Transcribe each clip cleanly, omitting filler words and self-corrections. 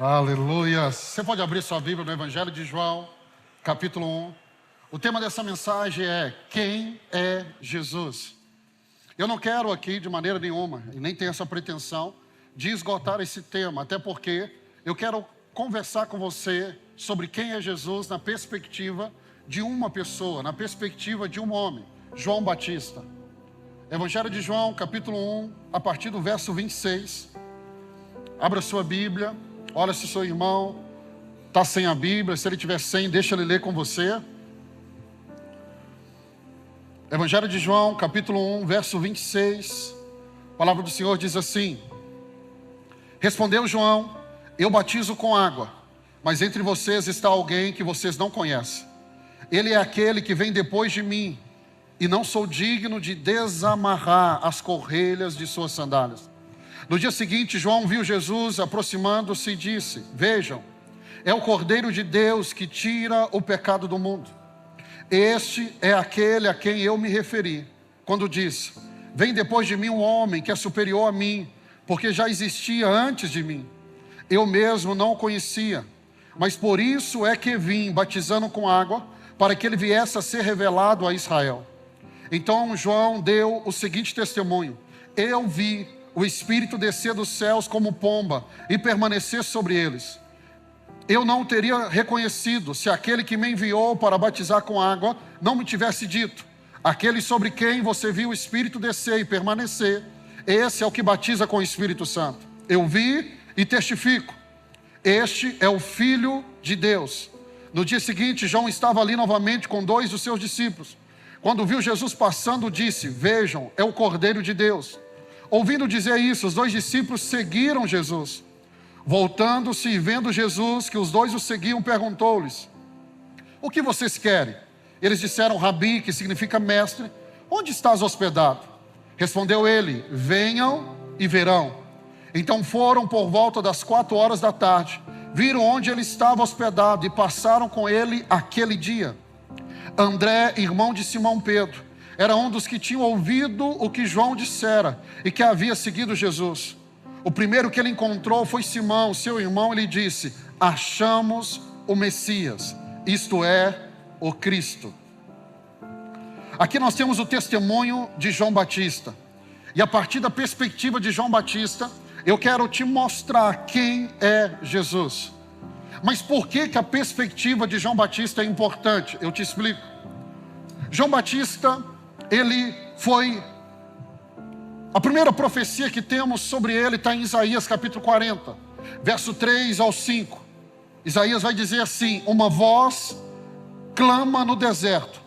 Aleluia. Você pode abrir sua Bíblia no Evangelho de João, capítulo 1. O tema dessa mensagem é: quem é Jesus? Eu não quero aqui de maneira nenhuma, e nem tenho essa pretensão, de esgotar esse tema, até porque eu quero conversar com você sobre quem é Jesus na perspectiva de uma pessoa, na perspectiva de um homem, João Batista. Evangelho de João, capítulo 1, a partir do verso 26. Abra sua Bíblia. Olha se seu irmão está sem a Bíblia. Se ele tiver sem, deixa ele ler com você. Evangelho de João, capítulo 1, verso 26. A palavra do Senhor diz assim: Respondeu João: Eu batizo com água, mas entre vocês está alguém que vocês não conhecem. Ele é aquele que vem depois de mim, e não sou digno de desamarrar as correias de suas sandálias. No dia seguinte, João viu Jesus aproximando-se e disse: Vejam, é o Cordeiro de Deus que tira o pecado do mundo. Este é aquele a quem eu me referi, quando disse: Vem depois de mim um homem que é superior a mim, porque já existia antes de mim. Eu mesmo não o conhecia, mas por isso é que vim batizando com água, para que ele viesse a ser revelado a Israel. Então João deu o seguinte testemunho: Eu vi o Espírito descer dos céus como pomba e permanecer sobre eles. Eu não o teria reconhecido se aquele que me enviou para batizar com água não me tivesse dito: Aquele sobre quem você viu o Espírito descer e permanecer, esse é o que batiza com o Espírito Santo. Eu vi e testifico: este é o Filho de Deus. No dia seguinte, João estava ali novamente com 2 dos seus discípulos. Quando viu Jesus passando, disse: Vejam, é o Cordeiro de Deus. Ouvindo dizer isso, os 2 discípulos seguiram Jesus. Voltando-se e vendo Jesus, que os 2 o seguiam, perguntou-lhes: O que vocês querem? Eles disseram: Rabi, que significa mestre, onde estás hospedado? Respondeu ele: Venham e verão. Então foram por volta das 4 horas da tarde, viram onde ele estava hospedado e passaram com ele aquele dia. André, irmão de Simão Pedro, era um dos que tinham ouvido o que João dissera e que havia seguido Jesus. O primeiro que ele encontrou foi Simão, seu irmão, e lhe disse: Achamos o Messias, isto é, o Cristo. Aqui nós temos o testemunho de João Batista. E a partir da perspectiva de João Batista, eu quero te mostrar quem é Jesus. Mas por que a perspectiva de João Batista é importante? Eu te explico. João Batista, ele foi... A primeira profecia que temos sobre ele está em Isaías capítulo 40, verso 3 ao 5. Isaías vai dizer assim: Uma voz clama no deserto: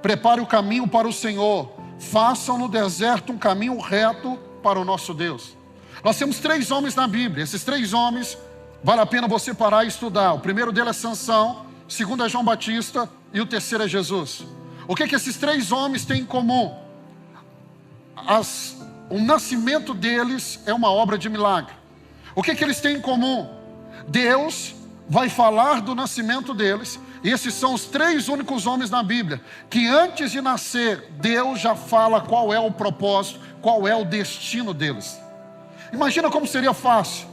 Prepare o caminho para o Senhor, façam no deserto um caminho reto para o nosso Deus. Nós temos 3 homens na Bíblia. Esses 3 homens, vale a pena você parar e estudar. O primeiro deles é Sansão, o segundo é João Batista e o terceiro é Jesus. O que esses 3 homens têm em comum? O nascimento deles é uma obra de milagre. O que eles têm em comum? Deus vai falar do nascimento deles. E esses são os 3 únicos homens na Bíblia que antes de nascer, Deus já fala qual é o propósito, qual é o destino deles. Imagina como seria fácil,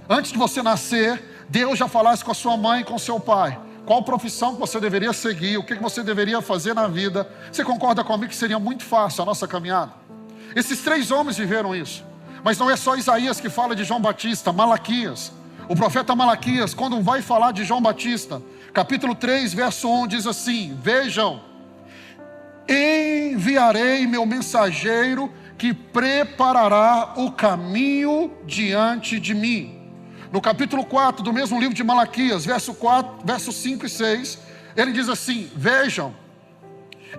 antes de você nascer, Deus já falasse com a sua mãe e com o seu pai qual profissão que você deveria seguir, o que você deveria fazer na vida. Você concorda comigo que seria muito fácil a nossa caminhada? Esses 3 homens viveram isso. Mas não é só Isaías que fala de João Batista. Malaquias, o profeta Malaquias, quando vai falar de João Batista, capítulo 3, verso 1, diz assim: Vejam, enviarei meu mensageiro que preparará o caminho diante de mim. No capítulo 4 do mesmo livro de Malaquias, versos 5 e 6, ele diz assim: Vejam,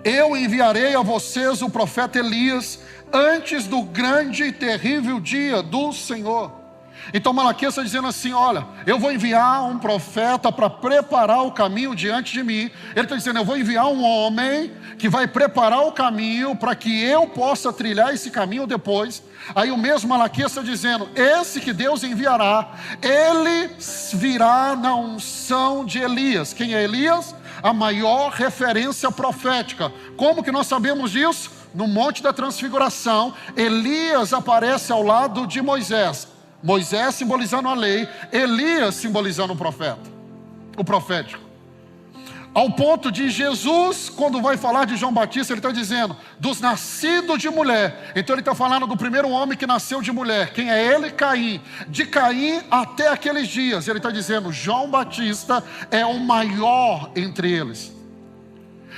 eu enviarei a vocês o profeta Elias antes do grande e terrível dia do Senhor. Então Malaquias está dizendo assim: olha, eu vou enviar um profeta para preparar o caminho diante de mim. Ele está dizendo: eu vou enviar um homem que vai preparar o caminho para que eu possa trilhar esse caminho depois. Aí o mesmo Malaquias está dizendo: esse que Deus enviará, ele virá na unção de Elias. Quem é Elias? A maior referência profética. Como que nós sabemos disso? No Monte da Transfiguração, Elias aparece ao lado de Moisés. Moisés simbolizando a lei, Elias simbolizando o profeta, o profético. Ao ponto de Jesus, quando vai falar de João Batista, ele está dizendo, dos nascidos de mulher. Então ele está falando do primeiro homem que nasceu de mulher. Quem é ele? Caim. De Caim até aqueles dias. Ele está dizendo, João Batista é o maior entre eles.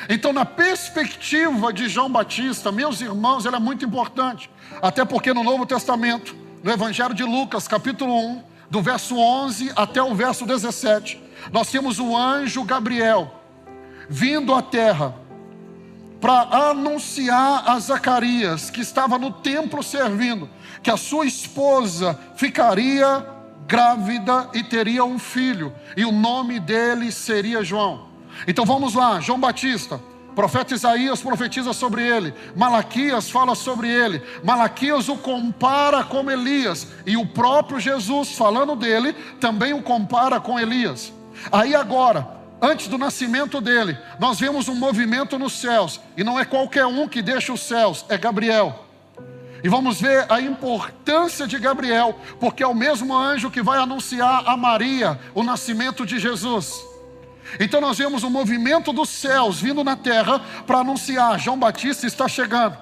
Então, na perspectiva de João Batista, meus irmãos, ele é muito importante. Até porque no Novo Testamento, no Evangelho de Lucas, capítulo 1, do verso 11 até o verso 17, nós temos o anjo Gabriel vindo à terra para anunciar a Zacarias, que estava no templo servindo, que a sua esposa ficaria grávida e teria um filho, e o nome dele seria João. Então vamos lá, João Batista, profeta Isaías profetiza sobre ele, Malaquias fala sobre ele, Malaquias o compara com Elias, e o próprio Jesus falando dele, também o compara com Elias. Aí agora, antes do nascimento dele, nós vemos um movimento nos céus, e não é qualquer um que deixa os céus, é Gabriel. E vamos ver a importância de Gabriel, porque é o mesmo anjo que vai anunciar a Maria o nascimento de Jesus. Então nós vemos um movimento dos céus vindo na terra para anunciar, João Batista está chegando.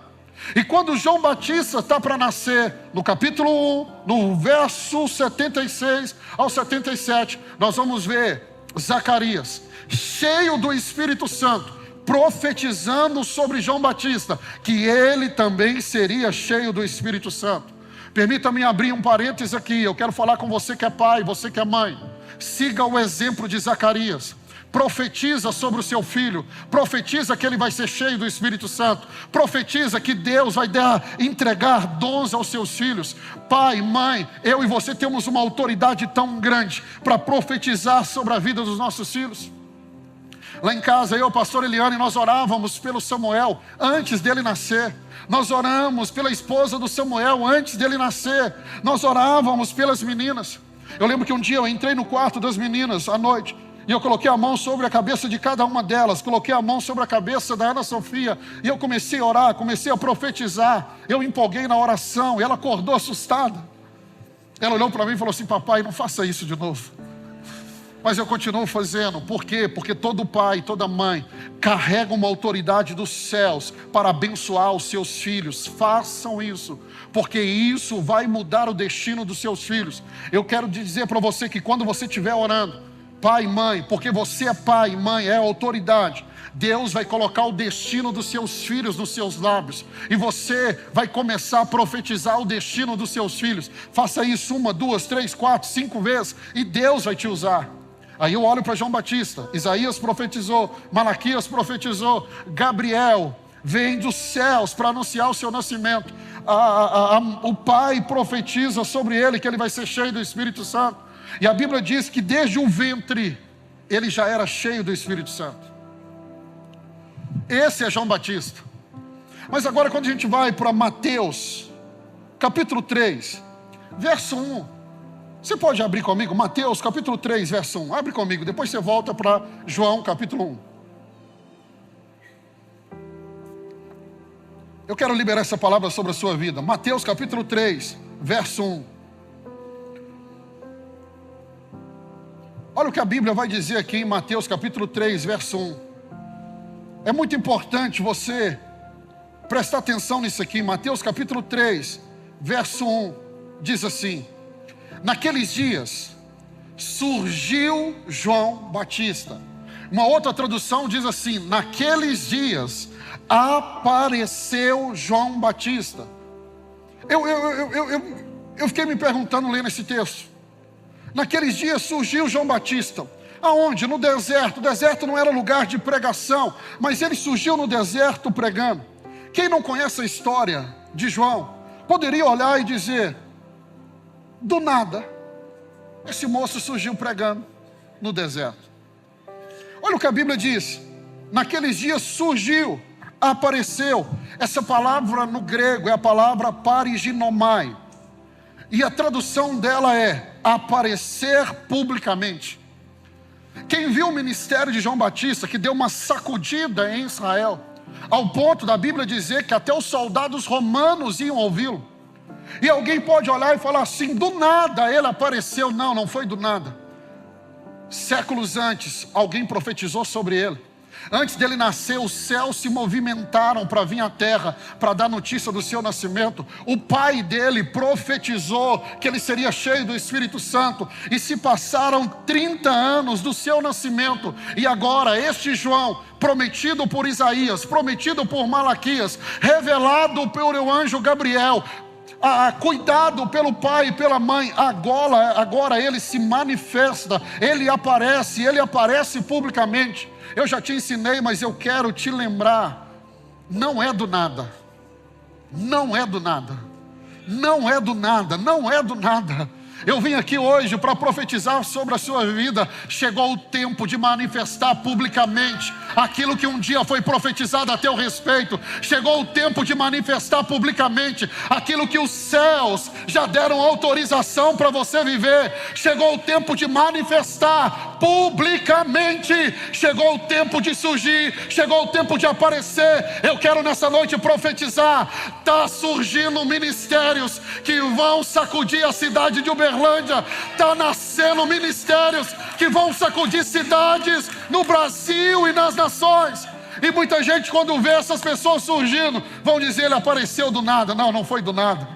E quando João Batista está para nascer, no capítulo 1, no verso 76 ao 77, nós vamos ver Zacarias, cheio do Espírito Santo, profetizando sobre João Batista, que ele também seria cheio do Espírito Santo. Permita-me abrir um parênteses aqui, eu quero falar com você que é pai, você que é mãe. Siga o exemplo de Zacarias. Profetiza sobre o seu filho, profetiza que ele vai ser cheio do Espírito Santo, profetiza que Deus vai entregar dons aos seus filhos. Pai, mãe, eu e você temos uma autoridade tão grande para profetizar sobre a vida dos nossos filhos. Lá em casa, eu, pastor Eliane, nós orávamos pelo Samuel antes dele nascer. Nós oramos pela esposa do Samuel antes dele nascer. Nós orávamos pelas meninas. Eu lembro que um dia eu entrei no quarto das meninas à noite, e eu coloquei a mão sobre a cabeça de cada uma delas, coloquei a mão sobre a cabeça da Ana Sofia, e eu comecei a orar, comecei a profetizar, eu empolguei na oração, e ela acordou assustada. Ela olhou para mim e falou assim, papai, não faça isso de novo. Mas eu continuo fazendo, por quê? Porque todo pai, toda mãe, carrega uma autoridade dos céus para abençoar os seus filhos. Façam isso, porque isso vai mudar o destino dos seus filhos. Eu quero dizer para você que quando você estiver orando, pai e mãe, porque você é pai e mãe, é autoridade, Deus vai colocar o destino dos seus filhos nos seus lábios, e você vai começar a profetizar o destino dos seus filhos. Faça isso 1, 2, 3, 4, 5 vezes, e Deus vai te usar. Aí eu olho para João Batista, Isaías profetizou, Malaquias profetizou, Gabriel vem dos céus para anunciar o seu nascimento, o pai profetiza sobre ele que ele vai ser cheio do Espírito Santo. E a Bíblia diz que desde o ventre, ele já era cheio do Espírito Santo. Esse é João Batista. Mas agora quando a gente vai para Mateus, capítulo 3, verso 1. Você pode abrir comigo? Mateus, capítulo 3, verso 1. Abre comigo, depois você volta para João, capítulo 1. Eu quero liberar essa palavra sobre a sua vida. Mateus, capítulo 3, verso 1. Olha o que a Bíblia vai dizer aqui em Mateus capítulo 3, verso 1. É muito importante você prestar atenção nisso aqui. Mateus capítulo 3, verso 1, diz assim: naqueles dias surgiu João Batista. Uma outra tradução diz assim: naqueles dias apareceu João Batista. Eu fiquei me perguntando lendo esse texto. Naqueles dias surgiu João Batista. Aonde? No deserto. O deserto não era lugar de pregação, mas ele surgiu no deserto pregando. Quem não conhece a história de João poderia olhar e dizer: do nada, esse moço surgiu pregando no deserto. Olha o que a Bíblia diz: naqueles dias surgiu, apareceu. Essa palavra no grego é a palavra pariginomai, e a tradução dela é aparecer publicamente. Quem viu o ministério de João Batista, que deu uma sacudida em Israel, ao ponto da Bíblia dizer que até os soldados romanos iam ouvi-lo. E alguém pode olhar e falar assim, do nada ele apareceu. Não, não foi do nada. Séculos antes, alguém profetizou sobre ele. Antes dele nascer, os céus se movimentaram para vir à terra, para dar notícia do seu nascimento. O pai dele profetizou que ele seria cheio do Espírito Santo. E se passaram 30 anos do seu nascimento. E agora este João, prometido por Isaías, prometido por Malaquias, revelado pelo anjo Gabriel, cuidado pelo pai e pela mãe, agora ele se manifesta, ele aparece publicamente. Eu já te ensinei, mas eu quero te lembrar, não é do nada, não é do nada, não é do nada, não é do nada. Eu vim aqui hoje para profetizar sobre a sua vida. Chegou o tempo de manifestar publicamente aquilo que um dia foi profetizado a teu respeito. Chegou o tempo de manifestar publicamente aquilo que os céus já deram autorização para você viver. Chegou o tempo de manifestar publicamente. Chegou o tempo de surgir. Chegou o tempo de aparecer. Eu quero nessa noite profetizar. Está surgindo ministérios que vão sacudir a cidade de Uberlândia. Está nascendo ministérios que vão sacudir cidades no Brasil e nas nações. E muita gente, quando vê essas pessoas surgindo, vão dizer, ele apareceu do nada. Não, não foi do nada.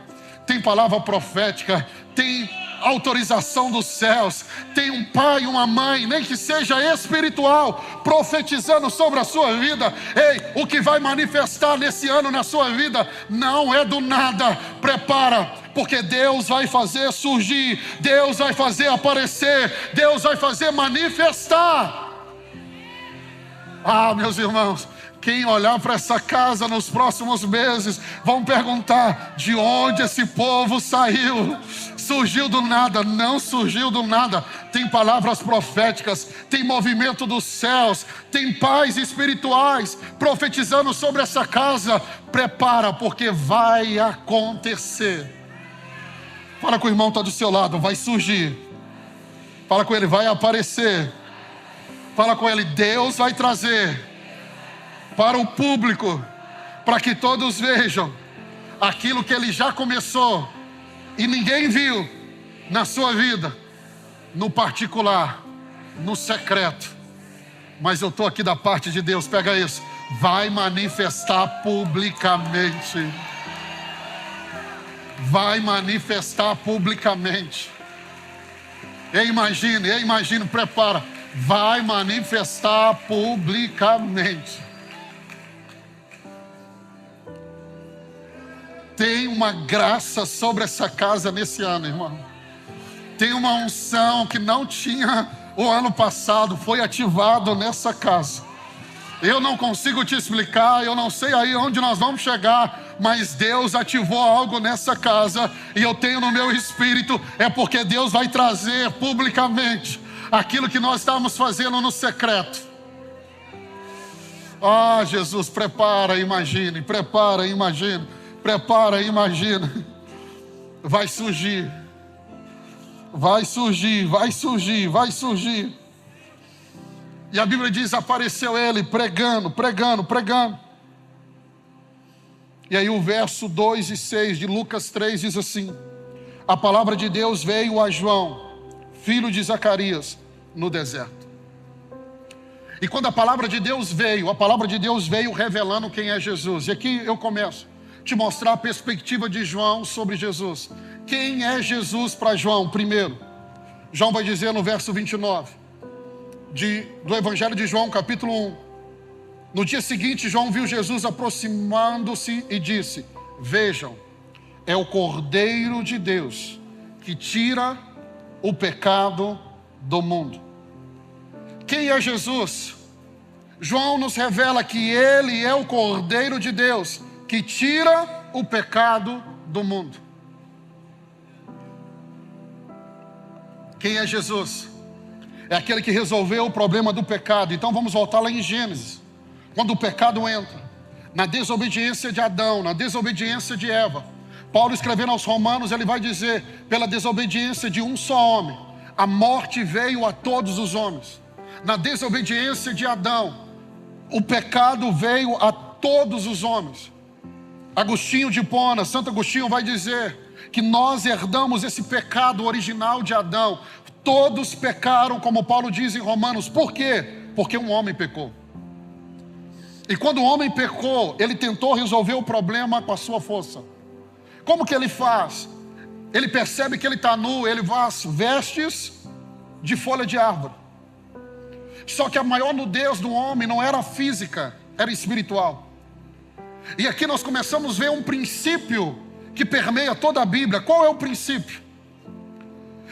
Tem palavra profética, tem autorização dos céus, tem um pai e uma mãe, nem que seja espiritual, profetizando sobre a sua vida. Ei, o que vai manifestar nesse ano na sua vida não é do nada. Prepara, porque Deus vai fazer surgir, Deus vai fazer aparecer, Deus vai fazer manifestar. Meus irmãos, quem olhar para essa casa nos próximos meses vão perguntar, de onde esse povo saiu? Surgiu do nada? Não surgiu do nada. Tem palavras proféticas, tem movimento dos céus, tem pais espirituais profetizando sobre essa casa. Prepara, porque vai acontecer. Fala com o irmão que está do seu lado, vai surgir. Fala com ele, vai aparecer. Fala com ele, Deus vai trazer para o público, para que todos vejam aquilo que ele já começou e ninguém viu na sua vida, no particular, no secreto. Mas eu estou aqui da parte de Deus, pega isso, vai manifestar publicamente. Vai manifestar publicamente. Imagine, prepara. Vai manifestar publicamente. Tem uma graça sobre essa casa nesse ano, irmão. Tem uma unção que não tinha o ano passado, foi ativado nessa casa. Eu não consigo te explicar, eu não sei aí onde nós vamos chegar, mas Deus ativou algo nessa casa, e eu tenho no meu espírito, é porque Deus vai trazer publicamente aquilo que nós estávamos fazendo no secreto. Jesus, prepara, imagine, vai surgir, vai surgir, vai surgir, vai surgir. E a Bíblia diz, apareceu ele pregando. E aí o verso 2 e 6 de Lucas 3 diz assim: a palavra de Deus veio a João, filho de Zacarias, no deserto. E quando a palavra de Deus veio revelando quem é Jesus. E aqui eu começo a te mostrar a perspectiva de João sobre Jesus. Quem é Jesus para João? Primeiro, João vai dizer no verso 29 do Evangelho de João, capítulo 1. No dia seguinte, João viu Jesus aproximando-se e disse: vejam, é o Cordeiro de Deus que tira o pecado do mundo. Quem é Jesus? João nos revela que ele é o Cordeiro de Deus que tira o pecado do mundo. Quem é Jesus? É aquele que resolveu o problema do pecado. Então vamos voltar lá em Gênesis. Quando o pecado entra, na desobediência de Adão, na desobediência de Eva. Paulo, escrevendo aos Romanos, ele vai dizer: pela desobediência de um só homem, a morte veio a todos os homens. Na desobediência de Adão, o pecado veio a todos os homens. Agostinho de Hipona, Santo Agostinho vai dizer que nós herdamos esse pecado original de Adão. Todos pecaram, como Paulo diz em Romanos. Por quê? Porque um homem pecou. E quando o homem pecou, ele tentou resolver o problema com a sua força. Como que ele faz? Ele percebe que ele está nu, ele faz vestes de folha de árvore. Só que a maior nudez do homem não era física, era espiritual. E aqui nós começamos a ver um princípio que permeia toda a Bíblia. Qual é o princípio?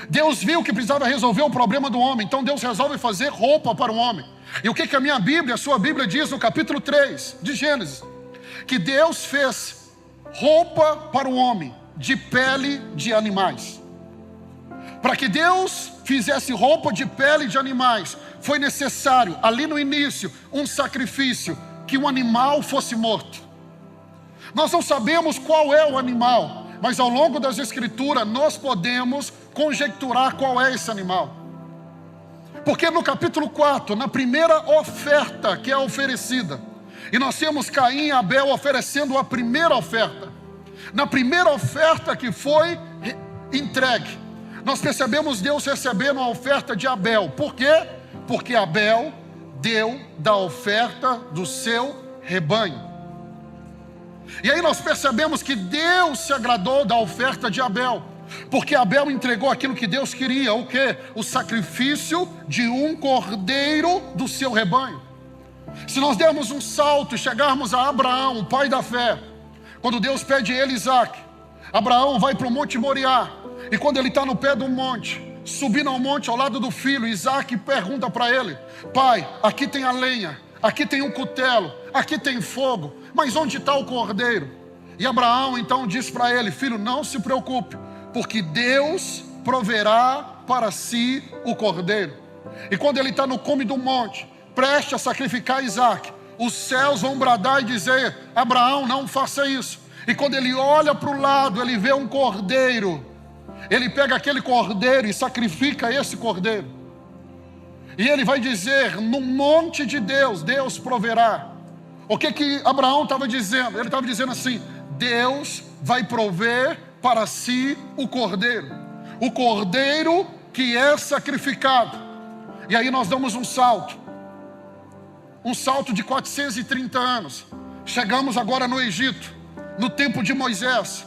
Deus viu que precisava resolver o problema do homem, então Deus resolve fazer roupa para o homem. E o que a minha Bíblia, a sua Bíblia diz no capítulo 3 de Gênesis? Que Deus fez roupa para o homem de pele de animais. Para que Deus fizesse roupa de pele de animais, foi necessário, ali no início, um sacrifício, que um animal fosse morto. Nós não sabemos qual é o animal, mas ao longo das Escrituras nós podemos conjecturar qual é esse animal. Porque no capítulo 4, na primeira oferta que é oferecida, e nós temos Caim e Abel oferecendo a primeira oferta. Na primeira oferta que foi entregue, nós percebemos Deus recebendo a oferta de Abel. Por quê? Porque Abel deu da oferta do seu rebanho. E aí nós percebemos que Deus se agradou da oferta de Abel, porque Abel entregou aquilo que Deus queria. O quê? O sacrifício de um cordeiro do seu rebanho. Se nós dermos um salto e chegarmos a Abraão, o pai da fé, quando Deus pede a ele Isaac, Abraão vai para o Monte Moriá, e quando ele está no pé do monte, subindo ao monte ao lado do filho, Isaac pergunta para ele: pai, aqui tem a lenha, aqui tem um cutelo, aqui tem fogo, mas onde está o cordeiro? E Abraão então diz para ele: filho, não se preocupe, porque Deus proverá para si o cordeiro. E quando ele está no cume do monte, preste a sacrificar Isaac, os céus vão bradar e dizer: Abraão, não faça isso. E quando ele olha para o lado, ele vê um cordeiro. Ele pega aquele cordeiro e sacrifica esse cordeiro. E ele vai dizer: no monte de Deus, Deus proverá. O que Abraão estava dizendo? Ele estava dizendo assim: Deus vai prover para si o cordeiro que é sacrificado. E aí nós damos um salto de 430 anos. Chegamos agora no Egito, no tempo de Moisés.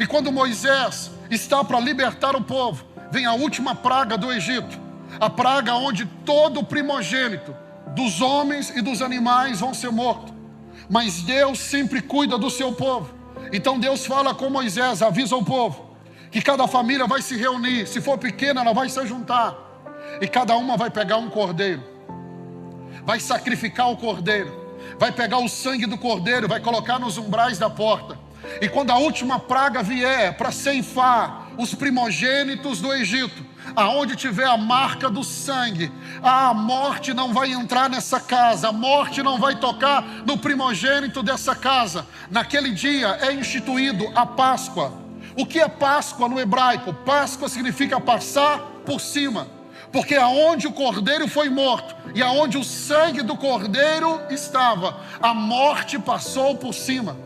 E quando Moisés está para libertar o povo, vem a última praga do Egito, a praga onde todo o primogênito dos homens e dos animais vão ser mortos. Mas Deus sempre cuida do seu povo. Então Deus fala com Moisés, avisa o povo que cada família vai se reunir, se for pequena ela vai se juntar, e cada uma vai pegar um cordeiro, vai sacrificar o cordeiro, vai pegar o sangue do cordeiro, vai colocar nos umbrais da porta. E quando a última praga vier para ceifar os primogênitos do Egito, aonde tiver a marca do sangue, a morte não vai entrar nessa casa, a morte não vai tocar no primogênito dessa casa. Naquele dia é instituído a Páscoa. O que é Páscoa no hebraico? Páscoa significa passar por cima, porque aonde o cordeiro foi morto e aonde o sangue do cordeiro estava, a morte passou por cima.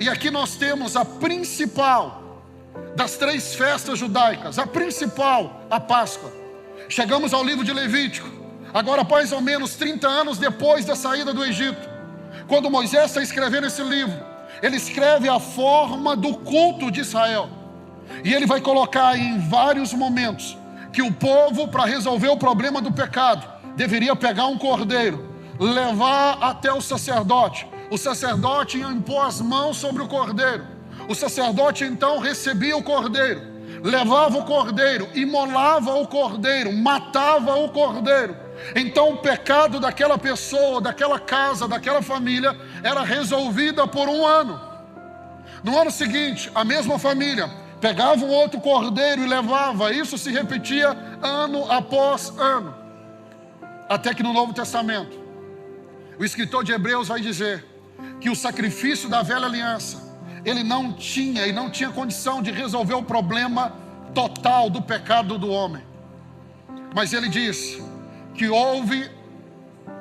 E aqui nós temos a principal das três festas judaicas, a principal, a Páscoa. Chegamos ao livro de Levítico, agora mais ou menos 30 anos depois da saída do Egito. Quando Moisés está escrevendo esse livro, ele escreve a forma do culto de Israel. E ele vai colocar em vários momentos que o povo, para resolver o problema do pecado, deveria pegar um cordeiro, levar até o sacerdote. O sacerdote ia impor as mãos sobre o cordeiro. O sacerdote então recebia o cordeiro, levava o cordeiro, imolava o cordeiro, matava o cordeiro. Então o pecado daquela pessoa, daquela casa, daquela família era resolvida por um ano. No ano seguinte, a mesma família pegava um outro cordeiro e levava. Isso se repetia ano após ano, até que no Novo Testamento o escritor de Hebreus vai dizer que o sacrifício da velha aliança, ele não tinha condição de resolver o problema total do pecado do homem. Mas ele diz que houve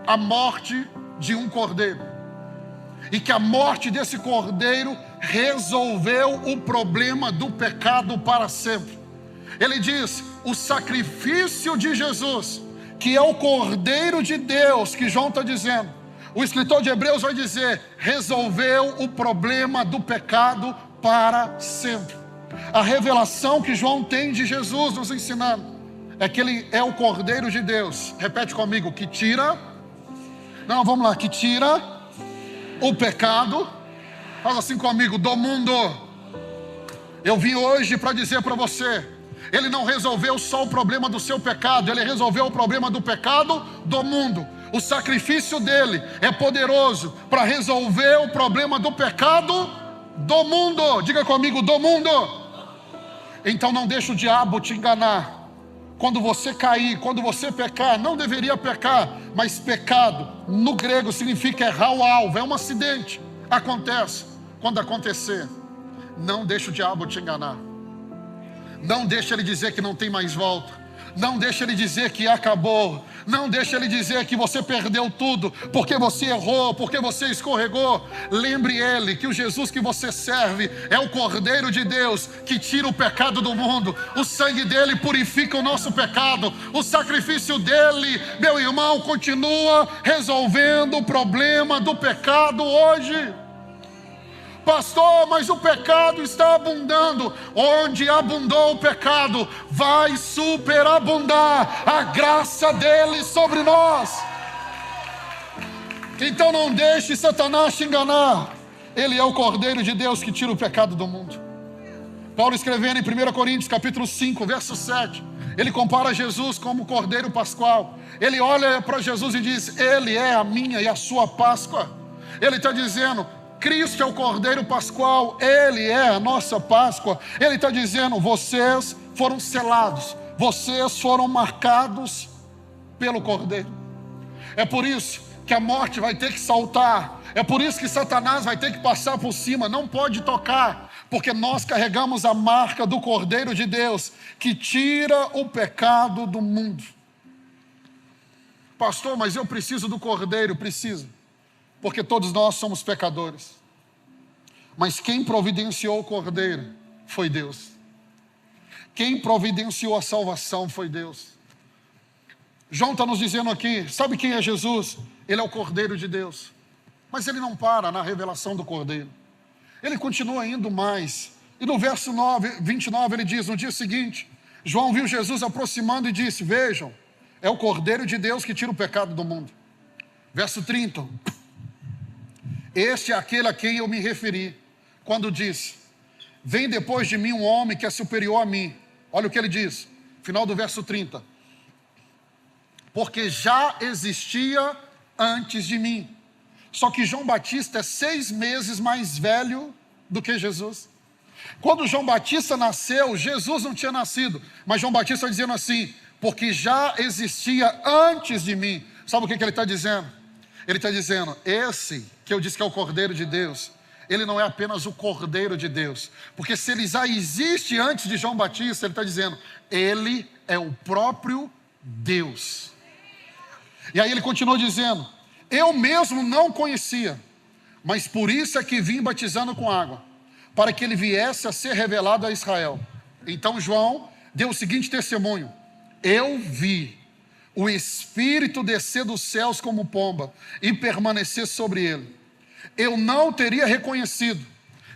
a morte de um cordeiro, e que a morte desse cordeiro resolveu o problema do pecado para sempre. Ele diz, o sacrifício de Jesus, que é o Cordeiro de Deus, que João está dizendo, o escritor de Hebreus vai dizer, resolveu o problema do pecado para sempre. A revelação que João tem de Jesus nos ensinando, é que ele é o Cordeiro de Deus. Repete comigo, que tira, que tira o pecado, fala assim comigo, do mundo. Eu vim hoje para dizer para você, ele não resolveu só o problema do seu pecado, ele resolveu o problema do pecado do mundo. O sacrifício dele é poderoso para resolver o problema do pecado do mundo. Diga comigo, do mundo. Então não deixe o diabo te enganar. Quando você cair, quando você pecar, não deveria pecar, mas pecado no grego significa errar o alvo, é um acidente. Acontece. Quando acontecer, não deixe o diabo te enganar. Não deixe ele dizer que não tem mais volta. Não deixe ele dizer que acabou. Não deixe ele dizer que você perdeu tudo, porque você errou, porque você escorregou. Lembre ele que o Jesus que você serve é o Cordeiro de Deus, que tira o pecado do mundo. O sangue dele purifica o nosso pecado. O sacrifício dele, meu irmão, continua resolvendo o problema do pecado hoje. Pastor, mas o pecado está abundando. Onde abundou o pecado, vai superabundar a graça dele sobre nós. Então não deixe Satanás te enganar. Ele é o Cordeiro de Deus que tira o pecado do mundo. Paulo escrevendo em 1 Coríntios capítulo 5, verso 7, ele compara Jesus como o Cordeiro Pascual. Ele olha para Jesus e diz, ele é a minha e a sua Páscoa. Ele está dizendo, Cristo é o Cordeiro Pascual, ele é a nossa Páscoa. Ele está dizendo, vocês foram selados, vocês foram marcados pelo Cordeiro. É por isso que a morte vai ter que saltar, é por isso que Satanás vai ter que passar por cima, não pode tocar, porque nós carregamos a marca do Cordeiro de Deus, que tira o pecado do mundo. Pastor, mas eu preciso do Cordeiro. Precisa, porque todos nós somos pecadores. Mas quem providenciou o Cordeiro foi Deus. Quem providenciou a salvação foi Deus. João está nos dizendo aqui, sabe quem é Jesus? Ele é o Cordeiro de Deus. Mas ele não para na revelação do Cordeiro. Ele continua indo mais. E no verso 29 ele diz, no dia seguinte, João viu Jesus aproximando e disse, vejam, é o Cordeiro de Deus que tira o pecado do mundo. Verso 30, este é aquele a quem eu me referi, quando disse, vem depois de mim um homem que é superior a mim. Olha o que ele diz, final do verso 30. Porque já existia antes de mim. Só que João Batista é 6 meses mais velho do que Jesus. Quando João Batista nasceu, Jesus não tinha nascido. Mas João Batista está dizendo assim, porque já existia antes de mim. Sabe o que ele está dizendo? Ele está dizendo, esse que eu disse que é o Cordeiro de Deus, ele não é apenas o Cordeiro de Deus. Porque se ele já existe antes de João Batista, ele está dizendo, ele é o próprio Deus. E aí ele continuou dizendo, eu mesmo não conhecia, mas por isso é que vim batizando com água, para que ele viesse a ser revelado a Israel. Então João deu o seguinte testemunho, eu vi o Espírito descer dos céus como pomba e permanecer sobre ele. Eu não teria reconhecido,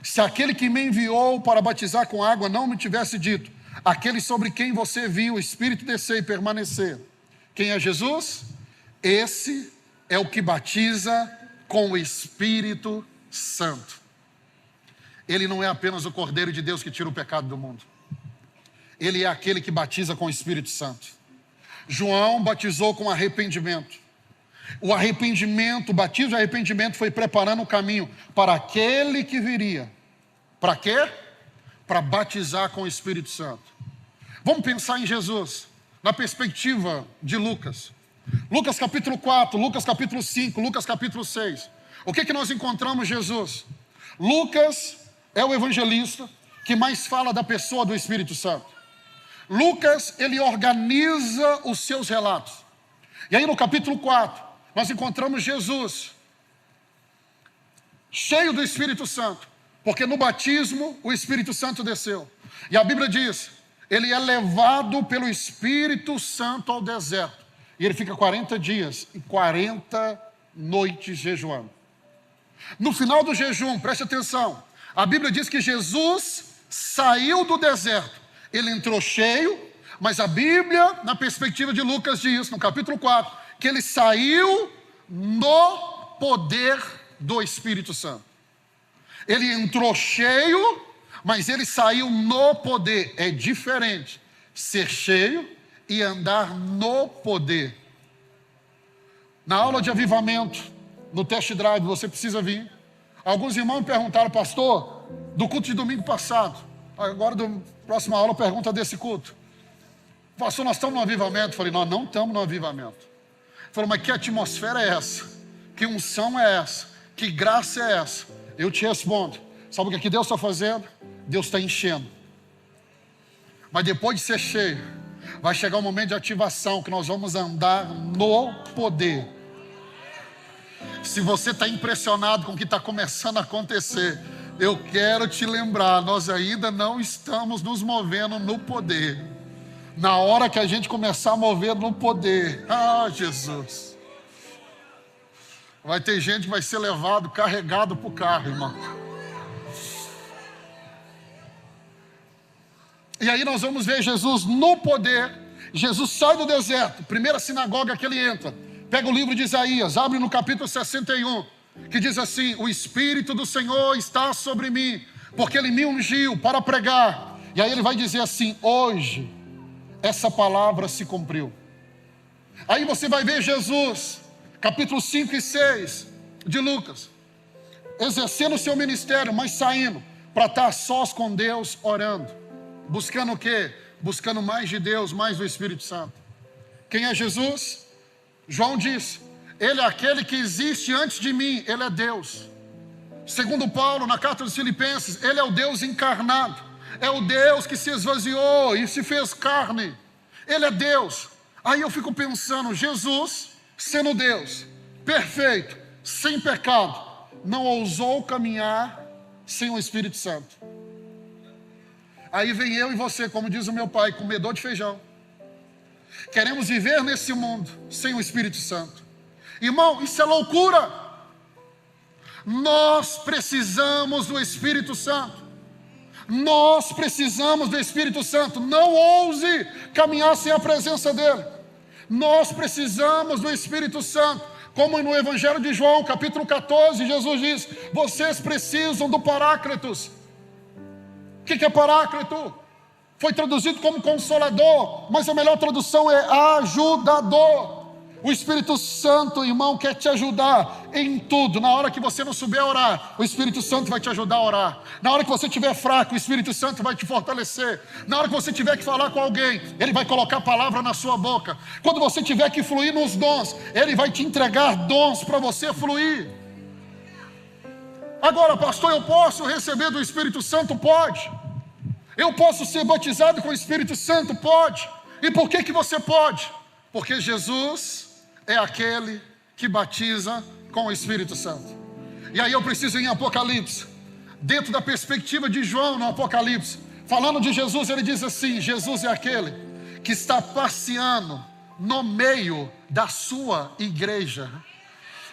se aquele que me enviou para batizar com água não me tivesse dito, aquele sobre quem você viu o Espírito descer e permanecer. Quem é Jesus? Esse é o que batiza com o Espírito Santo. Ele não é apenas o Cordeiro de Deus que tira o pecado do mundo. Ele é aquele que batiza com o Espírito Santo. João batizou com arrependimento. O arrependimento, o batismo de arrependimento foi preparando o caminho para aquele que viria. Para quê? Para batizar com o Espírito Santo. Vamos pensar em Jesus, na perspectiva de Lucas. Lucas capítulo 4, Lucas capítulo 5, Lucas capítulo 6. O que nós encontramos Jesus? Lucas é o evangelista que mais fala da pessoa do Espírito Santo. Lucas, ele organiza os seus relatos. E aí no capítulo 4, nós encontramos Jesus, cheio do Espírito Santo, Porque no batismo o Espírito Santo desceu. E a Bíblia diz, ele é levado pelo Espírito Santo ao deserto. E ele fica 40 dias e 40 noites jejuando. No final do jejum, preste atenção, a Bíblia diz que Jesus saiu do deserto. Ele entrou cheio, mas a Bíblia, na perspectiva de Lucas, diz, no capítulo 4, que ele saiu no poder do Espírito Santo. Ele entrou cheio, mas ele saiu no poder. É diferente ser cheio e andar no poder. Na aula de avivamento, no test drive, você precisa vir. Alguns irmãos me perguntaram, pastor, do culto de domingo passado, agora da próxima aula pergunta desse culto. Pastor, nós estamos no avivamento. Eu falei, nós não estamos no avivamento. Ele falou, mas que atmosfera é essa? Que unção é essa? Que graça é essa? Eu te respondo, sabe o que Deus está fazendo? Deus está enchendo. Mas depois de ser cheio, vai chegar um momento de ativação, que nós vamos andar no poder. Se você está impressionado com o que está começando a acontecer, eu quero te lembrar, nós ainda não estamos nos movendo no poder. Na hora que a gente começar a mover no poder, Jesus, vai ter gente que vai ser levado, carregado para o carro, irmão. E aí nós vamos ver Jesus no poder. Jesus sai do deserto, primeira sinagoga que ele entra. Pega o livro de Isaías, abre no capítulo 61, que diz assim, o Espírito do Senhor está sobre mim, porque ele me ungiu para pregar. E aí ele vai dizer assim, hoje essa palavra se cumpriu. Aí você vai ver Jesus, capítulo 5 e 6 de Lucas, exercendo o seu ministério, mas saindo para estar a sós com Deus, orando. Buscando o quê? Buscando mais de Deus, mais do Espírito Santo. Quem é Jesus? João diz, ele é aquele que existe antes de mim, ele é Deus. Segundo Paulo, na carta dos Filipenses, ele é o Deus encarnado. É o Deus que se esvaziou e se fez carne. Ele é Deus. Aí eu fico pensando, Jesus, sendo Deus, perfeito, sem pecado, não ousou caminhar sem o Espírito Santo. Aí vem eu e você, como diz o meu pai, comedor de feijão. Queremos viver nesse mundo sem o Espírito Santo. Irmão, isso é loucura. Nós precisamos do Espírito Santo. Nós precisamos do Espírito Santo. Não ouse caminhar sem a presença dele. Nós precisamos do Espírito Santo. Como no Evangelho de João, capítulo 14, Jesus diz, vocês precisam do Paráclitos. O que é Paráclito? Foi traduzido como Consolador, mas a melhor tradução é ajudador. O Espírito Santo, irmão, quer te ajudar em tudo. Na hora que você não souber orar, o Espírito Santo vai te ajudar a orar. Na hora que você estiver fraco, o Espírito Santo vai te fortalecer. Na hora que você tiver que falar com alguém, ele vai colocar a palavra na sua boca. Quando você tiver que fluir nos dons, ele vai te entregar dons para você fluir. Agora, pastor, eu posso receber do Espírito Santo? Pode. Eu posso ser batizado com o Espírito Santo? Pode. E por que você pode? Porque Jesus é aquele que batiza com o Espírito Santo. E aí eu preciso ir em Apocalipse, dentro da perspectiva de João no Apocalipse, falando de Jesus, ele diz assim, Jesus é aquele que está passeando no meio da sua igreja.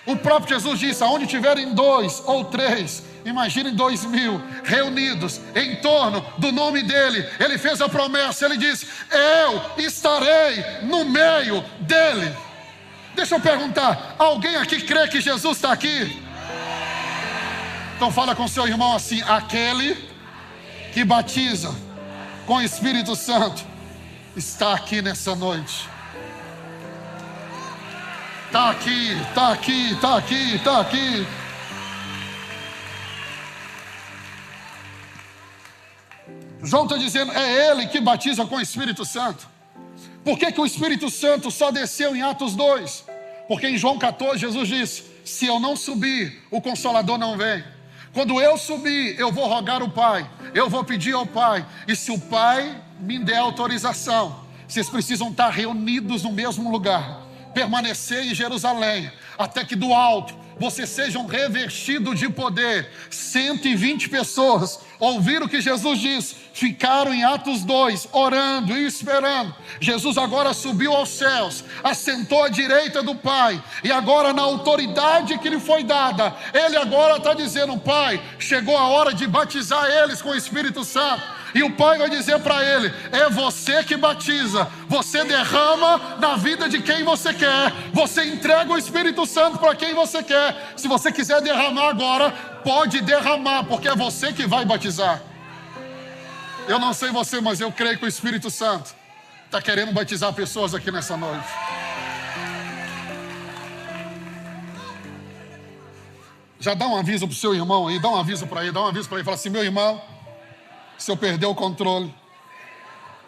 O próprio Jesus disse, aonde tiverem 2 ou 3, imaginem 2.000 reunidos em torno do nome dele. Ele fez a promessa, ele disse, eu estarei no meio dele. Deixa eu perguntar, alguém aqui crê que Jesus está aqui? Então fala com seu irmão assim, aquele que batiza com o Espírito Santo está aqui nessa noite. Está aqui, está aqui, está aqui, está aqui. João está dizendo, é ele que batiza com o Espírito Santo. Por que o Espírito Santo só desceu em Atos 2? Porque em João 14 Jesus disse, se eu não subir, o Consolador não vem. Quando eu subir, eu vou rogar ao Pai, eu vou pedir ao Pai, e se o Pai me der autorização, vocês precisam estar reunidos no mesmo lugar, permanecer em Jerusalém, até que do alto vocês sejam revestidos de poder. 120 pessoas ouviram o que Jesus disse, ficaram em Atos 2, orando e esperando. Jesus agora subiu aos céus, assentou à direita do Pai, e agora na autoridade que lhe foi dada, Ele agora está dizendo: Pai, chegou a hora de batizar eles com o Espírito Santo. E o Pai vai dizer para ele: é você que batiza, você derrama na vida de quem você quer, você entrega o Espírito Santo para quem você quer. Se você quiser derramar agora, pode derramar, porque é você que vai batizar. Eu não sei você, mas eu creio que o Espírito Santo está querendo batizar pessoas aqui nessa noite. Já dá um aviso para o seu irmão aí, dá um aviso para ele, fala assim: meu irmão, se eu perder o controle,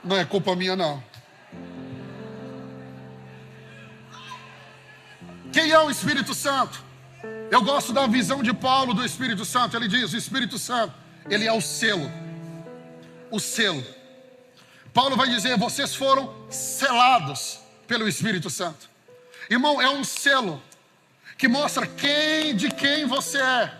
não é culpa minha não. Quem é o Espírito Santo? Eu gosto da visão de Paulo do Espírito Santo. Ele diz: o Espírito Santo, ele é o selo. O selo. Paulo vai dizer: vocês foram selados pelo Espírito Santo. Irmão, é um selo que mostra de quem você é.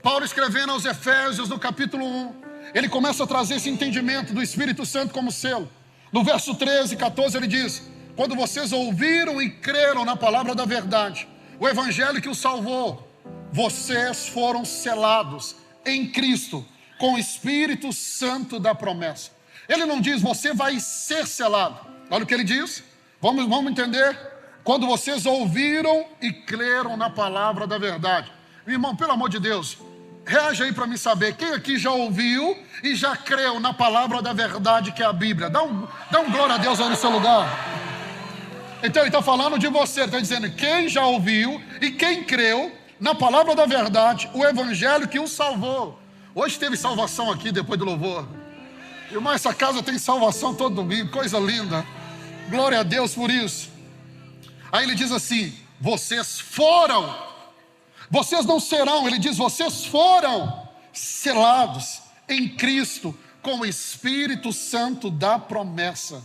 Paulo, escrevendo aos Efésios no capítulo 1, ele começa a trazer esse entendimento do Espírito Santo como selo. No verso 13 e 14 ele diz: quando vocês ouviram e creram na palavra da verdade, o evangelho que os salvou, vocês foram selados em Cristo com o Espírito Santo da promessa. Ele não diz: você vai ser selado. Olha o que ele diz. Vamos entender. Quando vocês ouviram e creram na palavra da verdade. Meu irmão, pelo amor de Deus, reage aí para mim saber, quem aqui já ouviu e já creu na palavra da verdade que é a Bíblia? Dá um glória a Deus aí no seu lugar. Então ele está falando de você, ele está dizendo: quem já ouviu e quem creu na palavra da verdade, o evangelho que o salvou. Hoje teve salvação aqui depois do louvor. Irmão, essa casa tem salvação todo domingo, coisa linda. Glória a Deus por isso. Aí ele diz assim: vocês foram, vocês não serão, ele diz: vocês foram selados em Cristo com o Espírito Santo da promessa.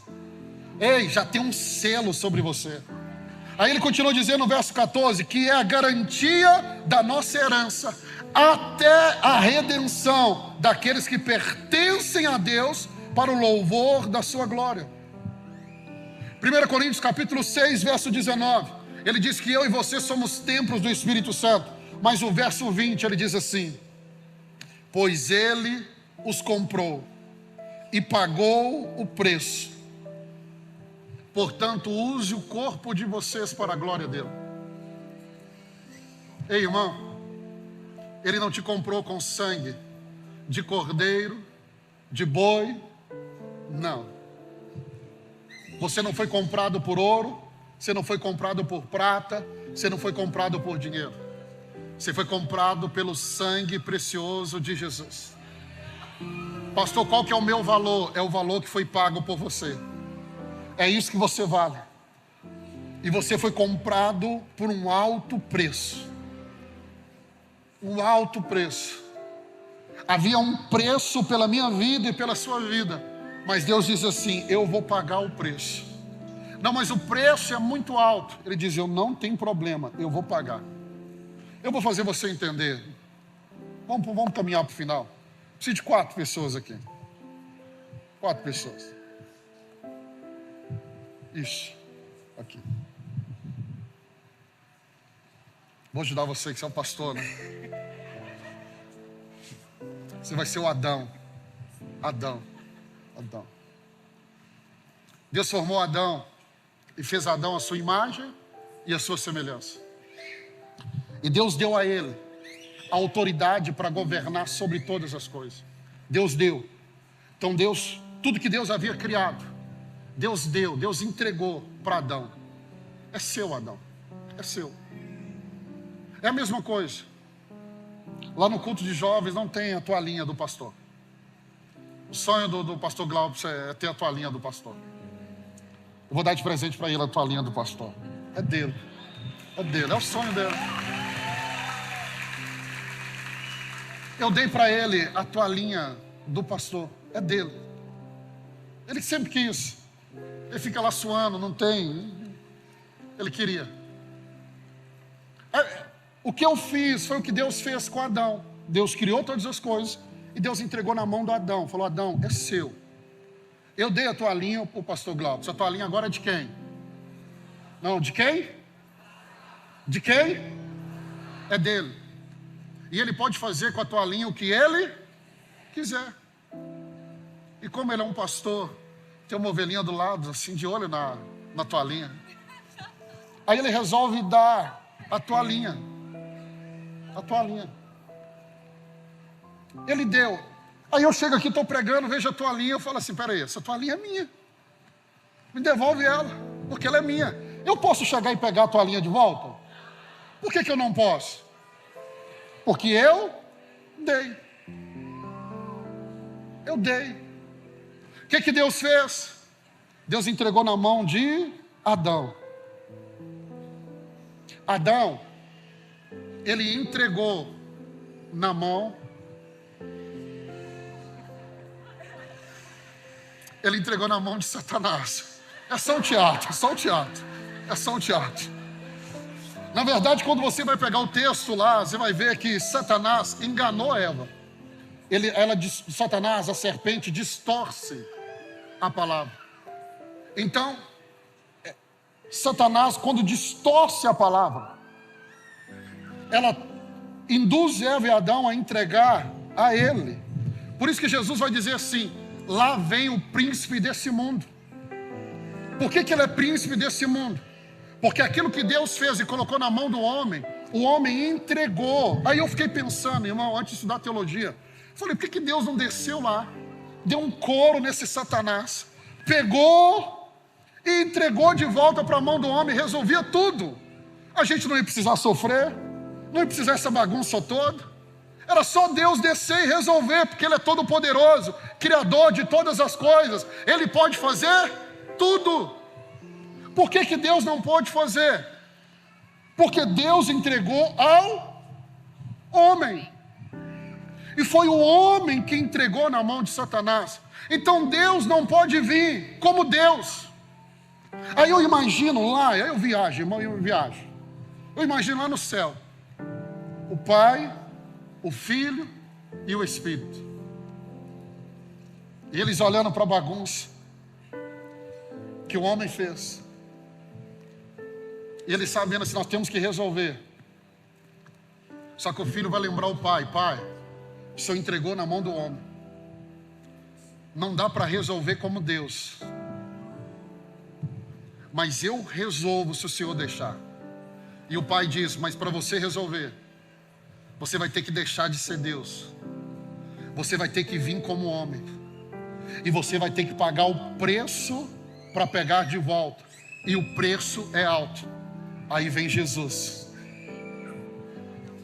Ei, já tem um selo sobre você. Aí ele continua dizendo no verso 14, que é a garantia da nossa herança até a redenção daqueles que pertencem a Deus para o louvor da sua glória. 1 Coríntios capítulo 6, verso 19, ele diz que eu e você somos templos do Espírito Santo. Mas o verso 20 ele diz assim: pois ele os comprou e pagou o preço. Portanto, use o corpo de vocês para a glória dele. Ei, irmão, ele não te comprou com sangue de cordeiro, de boi, não. Você não foi comprado por ouro, você não foi comprado por prata, você não foi comprado por dinheiro. Você foi comprado pelo sangue precioso de Jesus. Pastor, qual que é o meu valor? É o valor que foi pago por você. É isso que você vale. E você foi comprado por um alto preço. Um alto preço. Havia um preço pela minha vida e pela sua vida. Mas Deus diz assim: eu vou pagar o preço. Não, mas o preço é muito alto. Ele diz: eu não tenho problema, eu vou pagar. Eu vou fazer você entender. Vamos caminhar para o final. Preciso de 4 pessoas aqui. 4 pessoas. Isso. Aqui. Vou ajudar você, que você é um pastor, né? Você vai ser o Adão. Adão. Deus formou Adão e fez Adão a sua imagem e a sua semelhança. E Deus deu a ele a autoridade para governar sobre todas as coisas. Deus deu. Então Deus, tudo que Deus havia criado, Deus deu, Deus entregou para Adão. É seu, Adão. É seu. É a mesma coisa. Lá no culto de jovens não tem a toalhinha do pastor. O sonho do pastor Glauber é ter a toalhinha do pastor. Eu vou dar de presente para ele a toalhinha do pastor. É dele. É dele, é o sonho dele. Eu dei para ele a toalhinha do pastor. É dele. Ele sempre quis. Ele fica lá suando, não tem. Ele queria. O que eu fiz foi o que Deus fez com Adão. Deus criou todas as coisas e Deus entregou na mão do Adão. Falou: Adão, é seu. Eu dei a toalhinha para o pastor Glauco. A toalhinha agora é de quem? Não, de quem? De quem? É dele. E ele pode fazer com a toalhinha o que ele quiser. E como ele é um pastor, tem uma ovelhinha do lado, assim, de olho na toalhinha. Aí ele resolve dar a toalhinha. A toalhinha. Ele deu. Aí eu chego aqui, estou pregando, vejo a toalhinha, eu falo assim: peraí, essa toalhinha é minha. Me devolve ela, porque ela é minha. Eu posso chegar e pegar a toalhinha de volta? Por que eu não posso? Porque eu dei. Eu dei. O que Deus fez? Deus entregou na mão de Adão. Adão, ele entregou na mão. Ele entregou na mão de Satanás. É só um teatro, é só um teatro. É só um teatro. Na verdade, quando você vai pegar o texto lá, você vai ver que Satanás enganou Eva. Satanás, a serpente, distorce a palavra. Então, Satanás, quando distorce a palavra, ela induz Eva e Adão a entregar a ele. Por isso que Jesus vai dizer assim: lá vem o príncipe desse mundo. Por que ele é príncipe desse mundo? Porque aquilo que Deus fez e colocou na mão do homem, o homem entregou. Aí eu fiquei pensando, irmão, antes de estudar teologia, falei: por que Deus não desceu lá, deu um couro nesse Satanás, pegou e entregou de volta para a mão do homem, resolvia tudo? A gente não ia precisar sofrer, não ia precisar essa bagunça toda. Era só Deus descer e resolver, porque Ele é todo poderoso, criador de todas as coisas. Ele pode fazer tudo. Por que Deus não pode fazer? Porque Deus entregou ao homem. E foi o homem que entregou na mão de Satanás. Então Deus não pode vir como Deus. Aí eu imagino lá, aí eu viajo, irmão, eu viajo. Eu imagino lá no céu, o Pai, o Filho e o Espírito. E eles olhando para a bagunça que o homem fez. E eles sabendo assim: nós temos que resolver. Só que o filho vai lembrar o pai: pai, o Senhor entregou na mão do homem. Não dá para resolver como Deus. Mas eu resolvo se o Senhor deixar. E o pai diz: mas para você resolver, você vai ter que deixar de ser Deus. Você vai ter que vir como homem. E você vai ter que pagar o preço para pegar de volta. E o preço é alto. Aí vem Jesus.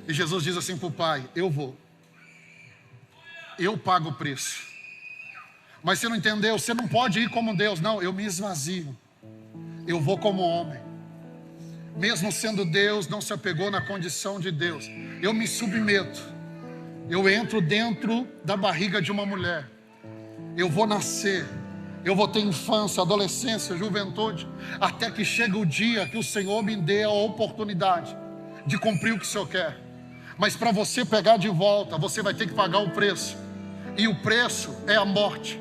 E Jesus diz assim para o pai: eu vou. Eu pago o preço. Mas você não entendeu, você não pode ir como Deus. Não, eu me esvazio. Eu vou como homem. Mesmo sendo Deus, não se apegou na condição de Deus. Eu me submeto. Eu entro dentro da barriga de uma mulher. Eu vou nascer. Eu vou ter infância, adolescência, juventude, até que chega o dia que o Senhor me dê a oportunidade de cumprir o que o Senhor quer. Mas para você pegar de volta, você vai ter que pagar o preço. E o preço é a morte.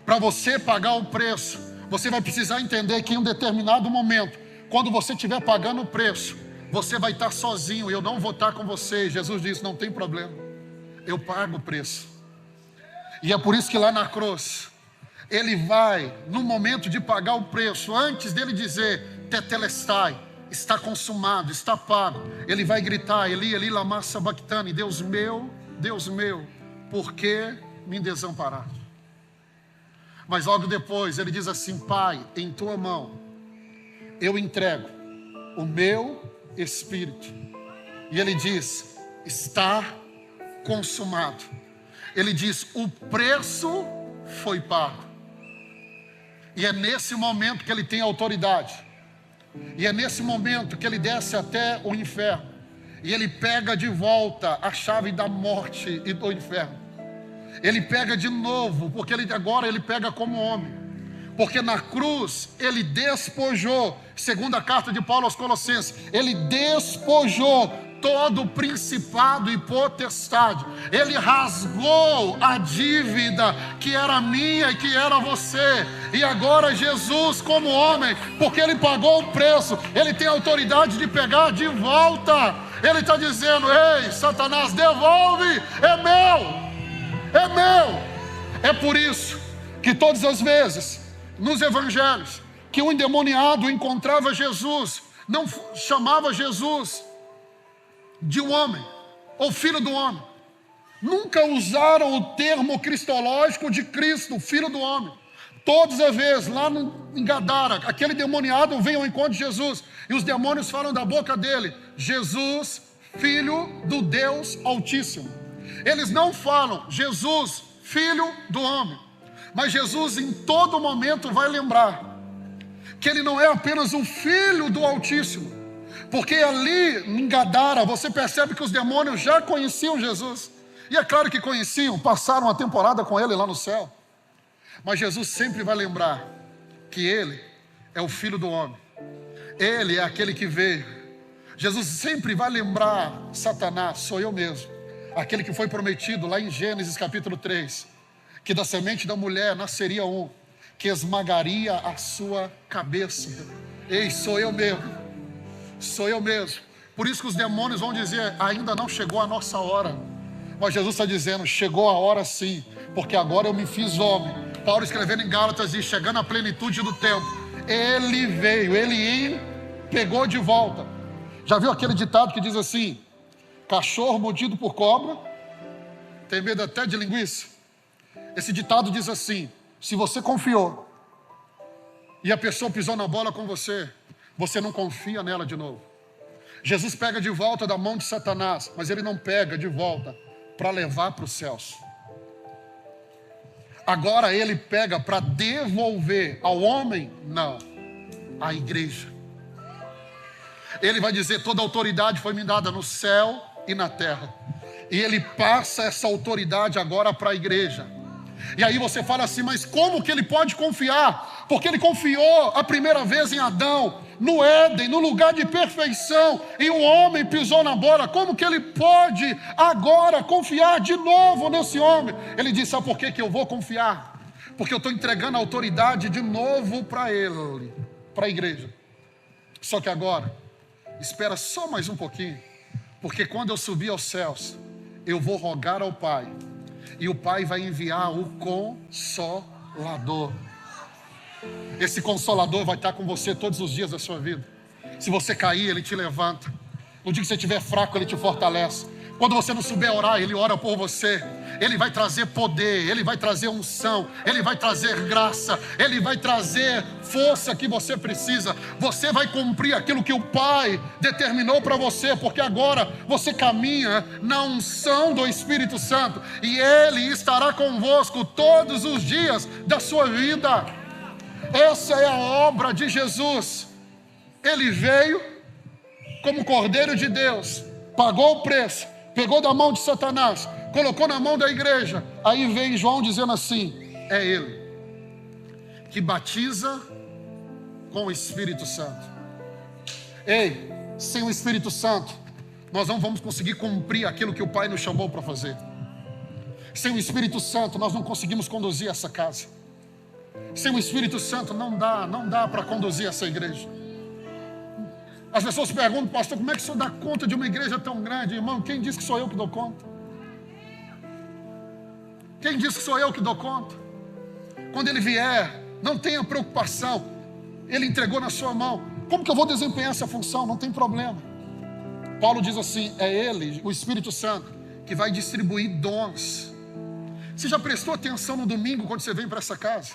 Para você pagar o preço, você vai precisar entender que em um determinado momento, quando você estiver pagando o preço, você vai estar sozinho, eu não vou estar com você. Jesus disse: não tem problema, eu pago o preço. E é por isso que lá na cruz, Ele vai, no momento de pagar o preço, antes dele dizer tetelestai, está consumado, está pago, ele vai gritar: Eli, Eli, lama sabachthani, Deus meu, por que me desamparaste? Mas logo depois ele diz assim: Pai, em tua mão eu entrego o meu espírito. E ele diz: está consumado. Ele diz: o preço foi pago. E é nesse momento que ele tem autoridade. E é nesse momento que ele desce até o inferno. E ele pega de volta a chave da morte e do inferno. Ele pega de novo, porque agora ele pega como homem. Porque na cruz ele despojou, segundo a carta de Paulo aos Colossenses, ele despojou todo principado e potestade. Ele rasgou a dívida que era minha e que era você. E agora Jesus, como homem, porque ele pagou o preço, ele tem autoridade de pegar de volta. Ele está dizendo: ei, Satanás, devolve, é meu, é meu. É por isso que todas as vezes nos evangelhos que o endemoniado encontrava Jesus, não chamava Jesus de um homem ou filho do homem. Nunca usaram o termo cristológico de Cristo, filho do homem. Todas as vezes, lá em Gadara, aquele demoniado vem ao encontro de Jesus, e os demônios falam da boca dele: Jesus, filho do Deus Altíssimo. Eles não falam Jesus, filho do homem. Mas Jesus em todo momento vai lembrar que ele não é apenas um filho do Altíssimo, porque ali em Gadara você percebe que os demônios já conheciam Jesus. E é claro que conheciam, passaram uma temporada com ele lá no céu. Mas Jesus sempre vai lembrar que ele é o filho do homem. Ele é aquele que veio. Jesus sempre vai lembrar Satanás: sou eu mesmo, aquele que foi prometido lá em Gênesis capítulo 3, que da semente da mulher nasceria um que esmagaria a sua cabeça. Ei, sou eu mesmo, sou eu mesmo. Por isso que os demônios vão dizer: ainda não chegou a nossa hora. Mas Jesus está dizendo: chegou a hora sim, porque agora eu me fiz homem. Paulo escrevendo em Gálatas diz: chegando à plenitude do tempo, ele veio, ele pegou de volta. Já viu aquele ditado que diz assim: cachorro mordido por cobra tem medo até de linguiça? Esse ditado diz assim: se você confiou e a pessoa pisou na bola com você, você não confia nela de novo. Jesus pega de volta da mão de Satanás, mas ele não pega de volta para levar para os céus. Agora ele pega para devolver ao homem, não, à igreja. Ele vai dizer: toda autoridade foi me dada no céu e na terra. E ele passa essa autoridade agora para a igreja. E aí você fala assim: mas como que ele pode confiar? Porque ele confiou a primeira vez em Adão, no Éden, no lugar de perfeição, e o homem pisou na bola. Como que ele pode agora confiar de novo nesse homem? Ele disse: sabe por que eu vou confiar? Porque eu estou entregando a autoridade de novo para ele, para a igreja. Só que agora, espera só mais um pouquinho, porque quando eu subir aos céus, eu vou rogar ao Pai, e o Pai vai enviar o Consolador. Esse Consolador vai estar com você todos os dias da sua vida. Se você cair, ele te levanta. No dia que você estiver fraco, ele te fortalece. Quando você não souber orar, ele ora por você. Ele vai trazer poder, ele vai trazer unção, ele vai trazer graça, ele vai trazer força que você precisa. Você vai cumprir aquilo que o Pai determinou para você, porque agora você caminha na unção do Espírito Santo, e ele estará convosco todos os dias da sua vida. Essa é a obra de Jesus. Ele veio como Cordeiro de Deus, pagou o preço, pegou da mão de Satanás, colocou na mão da igreja. Aí vem João dizendo assim: é ele que batiza com o Espírito Santo. Ei, sem o Espírito Santo nós não vamos conseguir cumprir aquilo que o Pai nos chamou para fazer. Sem o Espírito Santo nós não conseguimos conduzir essa casa. Sem o Espírito Santo não dá para conduzir essa igreja. As pessoas perguntam: pastor, como é que o senhor dá conta de uma igreja tão grande? Irmão, quem disse que sou eu que dou conta? Quem disse que sou eu que dou conta? Quando ele vier, não tenha preocupação, ele entregou na sua mão. Como que eu vou desempenhar essa função? Não tem problema. Paulo diz assim: é ele, o Espírito Santo, que vai distribuir dons. Você já prestou atenção no domingo quando você vem para essa casa?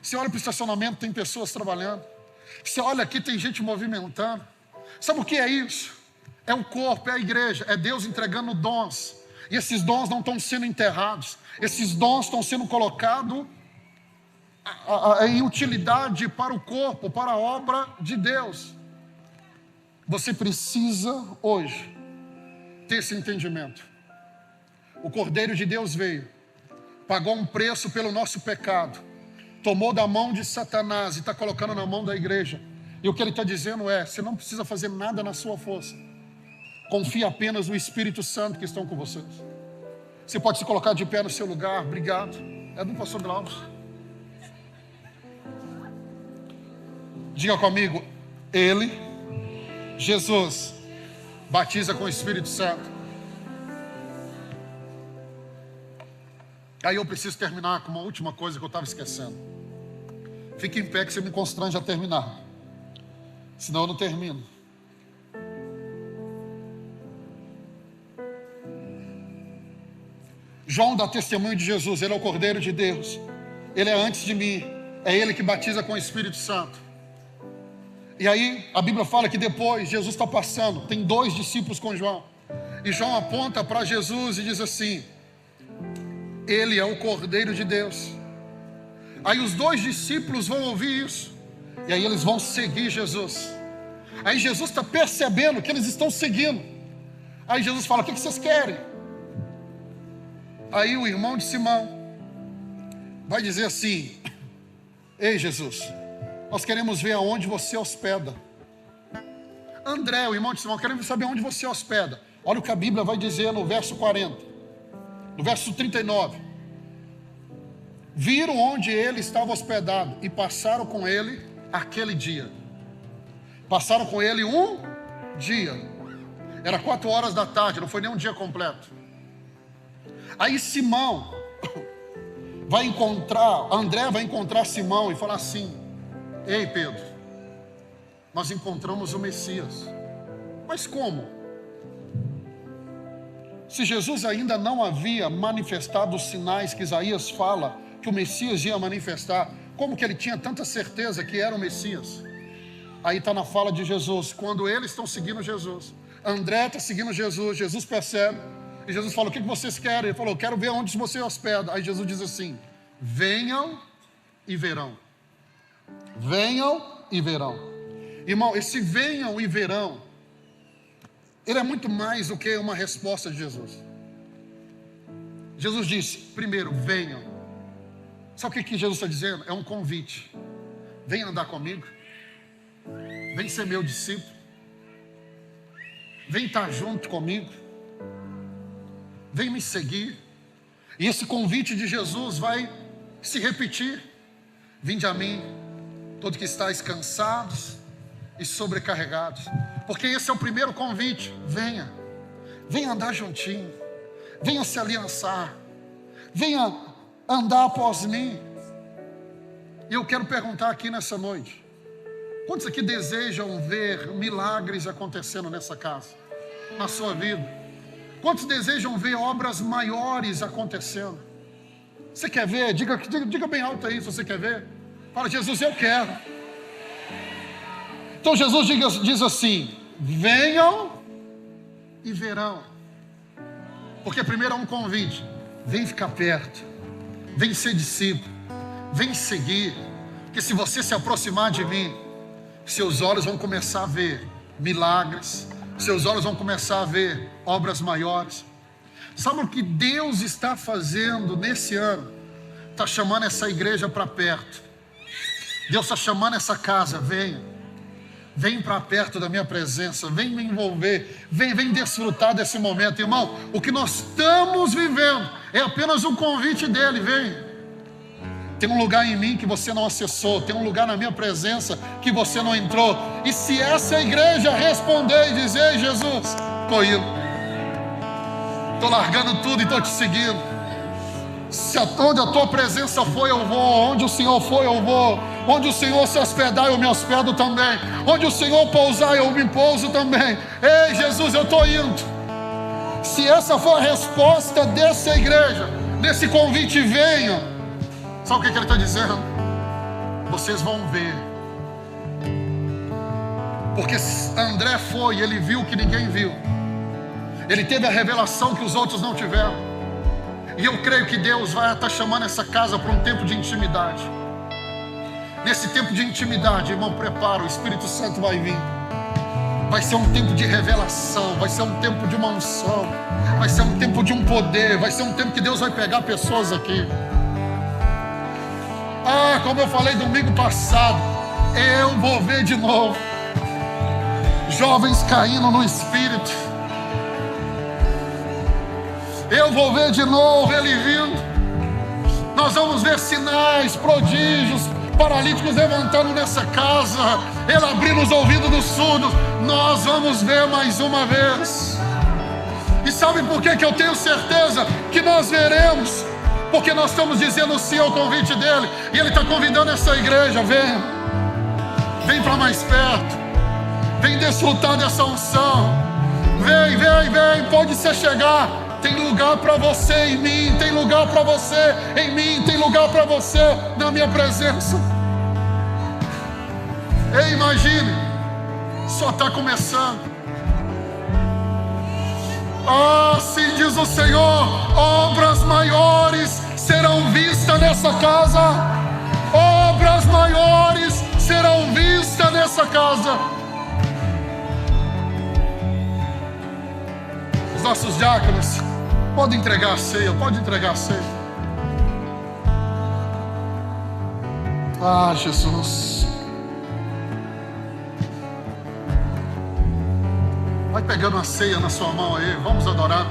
Você olha para o estacionamento, tem pessoas trabalhando. Você olha aqui, tem gente movimentando. Sabe o que é isso? É o corpo, é a igreja, é Deus entregando dons. E esses dons não estão sendo enterrados. Esses dons estão sendo colocados em utilidade para o corpo, para a obra de Deus. Você precisa hoje ter esse entendimento. O Cordeiro de Deus veio, pagou um preço pelo nosso pecado, tomou da mão de Satanás e está colocando na mão da igreja. E o que ele está dizendo é: você não precisa fazer nada na sua força. Confia apenas no Espírito Santo que estão com vocês. Você pode se colocar de pé no seu lugar. Obrigado. É do pastor Glaucio. Diga comigo: Ele, Jesus, batiza com o Espírito Santo. Aí eu preciso terminar com uma última coisa que eu estava esquecendo. Fique em pé que você me constrange a terminar. Senão eu não termino. João dá testemunho de Jesus. Ele é o Cordeiro de Deus. Ele é antes de mim. É Ele que batiza com o Espírito Santo. E aí a Bíblia fala que depois Jesus está passando. Tem 2 discípulos com João. E João aponta para Jesus e diz assim: Ele é o Cordeiro de Deus. Aí os 2 discípulos vão ouvir isso. E aí eles vão seguir Jesus. Aí Jesus está percebendo que eles estão seguindo. Aí Jesus fala: o que vocês querem? Aí o irmão de Simão vai dizer assim: ei Jesus, nós queremos ver aonde você hospeda. André, o irmão de Simão, queremos saber onde você hospeda. Olha o que a Bíblia vai dizer no verso 40. No verso 39. Viram onde ele estava hospedado e passaram com ele aquele dia. Passaram com ele um dia. Era 4 horas da tarde, não foi nem um dia completo. Aí Simão vai encontrar, André vai encontrar Simão e falar assim: ei Pedro, nós encontramos o Messias. Mas como? Se Jesus ainda não havia manifestado os sinais que Isaías fala que o Messias ia manifestar, como que ele tinha tanta certeza que era o Messias? Aí está na fala de Jesus, quando eles estão seguindo Jesus, André está seguindo Jesus, Jesus percebe, e Jesus fala: o que vocês querem? Ele falou: quero ver onde você hospeda. Aí Jesus diz assim: venham e verão. Venham e verão. Irmão, esse venham e verão, ele é muito mais do que uma resposta de Jesus. Jesus disse: primeiro, venham. Sabe o que Jesus está dizendo? É um convite. Vem andar comigo. Vem ser meu discípulo. Vem estar junto comigo. Vem me seguir. E esse convite de Jesus vai se repetir: vinde a mim, todos que estáis cansados e sobrecarregados. Porque esse é o primeiro convite. Venha. Venha andar juntinho. Venha se aliançar. Venha andar após mim. E eu quero perguntar aqui nessa noite: quantos aqui desejam ver milagres acontecendo nessa casa, na sua vida? Quantos desejam ver obras maiores acontecendo? Você quer ver? Diga bem alto aí se você quer ver. Fala: Jesus, eu quero. Então Jesus diz assim: venham e verão. Porque primeiro é um convite: vem ficar perto, vem ser discípulo, vem seguir. Porque se você se aproximar de mim, seus olhos vão começar a ver milagres, seus olhos vão começar a ver obras maiores. Sabe o que Deus está fazendo nesse ano? Está chamando essa igreja para perto. Deus está chamando essa casa: vem para perto da minha presença, vem me envolver, vem desfrutar desse momento. Irmão, o que nós estamos vivendo é apenas um convite dele: vem. Tem um lugar em mim que você não acessou, tem um lugar na minha presença que você não entrou. E se essa igreja responder e dizer: ei Jesus, estou indo, estou largando tudo e estou te seguindo. Se onde a tua presença foi, eu vou. Onde o Senhor foi, eu vou. Onde o Senhor se hospedar, eu me hospedo também. Onde o Senhor pousar, eu me pouso também. Ei Jesus, eu estou indo. Se essa for a resposta dessa igreja, desse convite: venham. Sabe o que ele está dizendo? Vocês vão ver. Porque André foi e ele viu o que ninguém viu. Ele teve a revelação que os outros não tiveram. E eu creio que Deus vai estar chamando essa casa para um tempo de intimidade. Nesse tempo de intimidade, irmão, prepara, o Espírito Santo vai vir. Vai ser um tempo de revelação, vai ser um tempo de uma unção, vai ser um tempo de um poder, vai ser um tempo que Deus vai pegar pessoas aqui. Ah, como eu falei domingo passado, eu vou ver de novo jovens caindo no Espírito. Eu vou ver de novo Ele vindo. Nós vamos ver sinais, prodígios, paralíticos levantando nessa casa, Ele abrindo os ouvidos dos surdos. Nós vamos ver mais uma vez. E sabe por que eu tenho certeza que nós veremos? Porque nós estamos dizendo sim ao convite dEle. E Ele está convidando essa igreja: vem para mais perto, vem desfrutar dessa unção. Vem, pode se chegar. Tem lugar para você em mim, tem lugar para você em mim, tem lugar para você na minha presença. Ei, imagine, só está começando. Assim diz o Senhor: obras maiores serão vistas nessa casa. Obras maiores serão vistas nessa casa. Os nossos diáconos podem entregar a ceia, pode entregar a ceia. Ah, Jesus. Vai pegando a ceia na sua mão aí, vamos adorar.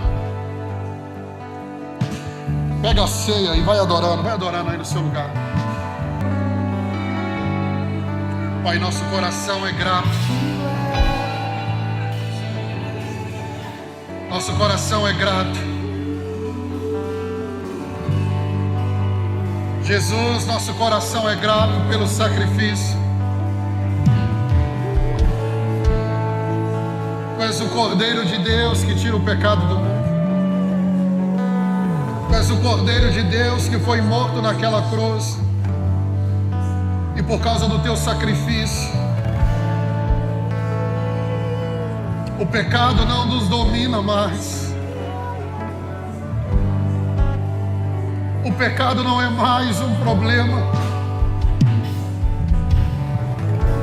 Pega a ceia e vai adorando aí no seu lugar. Pai, nosso coração é grato. Nosso coração é grato. Jesus, nosso coração é grato pelo sacrifício. Tu és o Cordeiro de Deus que tira o pecado do mundo. Tu és o Cordeiro de Deus que foi morto naquela cruz. E por causa do teu sacrifício, o pecado não nos domina mais. O pecado não é mais um problema.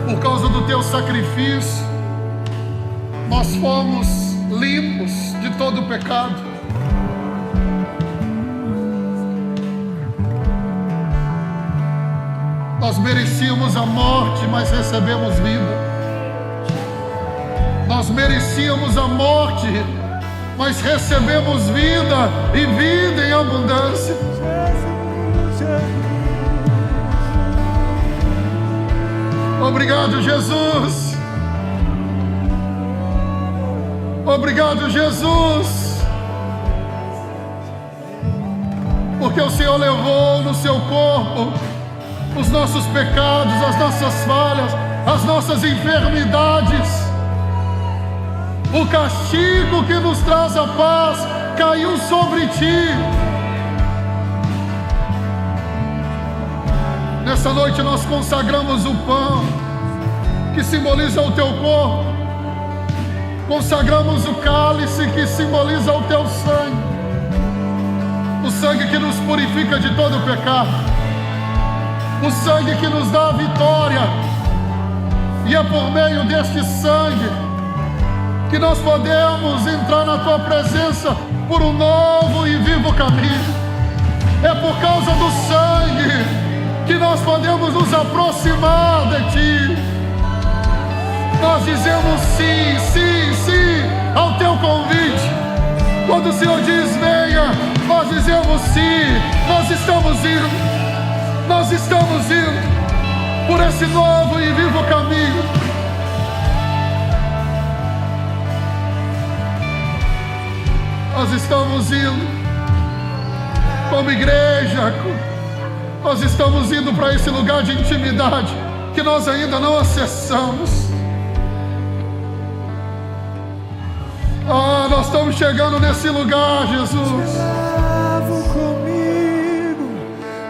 Por causa do teu sacrifício, nós fomos limpos de todo o pecado. Nós merecíamos a morte, mas recebemos vida. Nós merecíamos a morte, mas recebemos vida, e vida em abundância. Obrigado, Jesus. Obrigado, Jesus. Porque o Senhor levou no seu corpo os nossos pecados, as nossas falhas, as nossas enfermidades. O castigo que nos traz a paz caiu sobre ti. Nessa noite nós consagramos o pão, que simboliza o teu corpo. Consagramos o cálice, que simboliza o teu sangue. O sangue que nos purifica de todo o pecado. O sangue que nos dá a vitória. E é por meio deste sangue que nós podemos entrar na tua presença por um novo e vivo caminho. É por causa do sangue que nós podemos nos aproximar de ti. Nós dizemos sim, sim, sim ao teu convite. Quando o Senhor diz venha, nós dizemos sim. Nós estamos indo. Nós estamos indo por esse novo e vivo caminho. Nós estamos indo como igreja. Nós estamos indo para esse lugar de intimidade que nós ainda não acessamos. Nós estamos chegando nesse lugar, Jesus.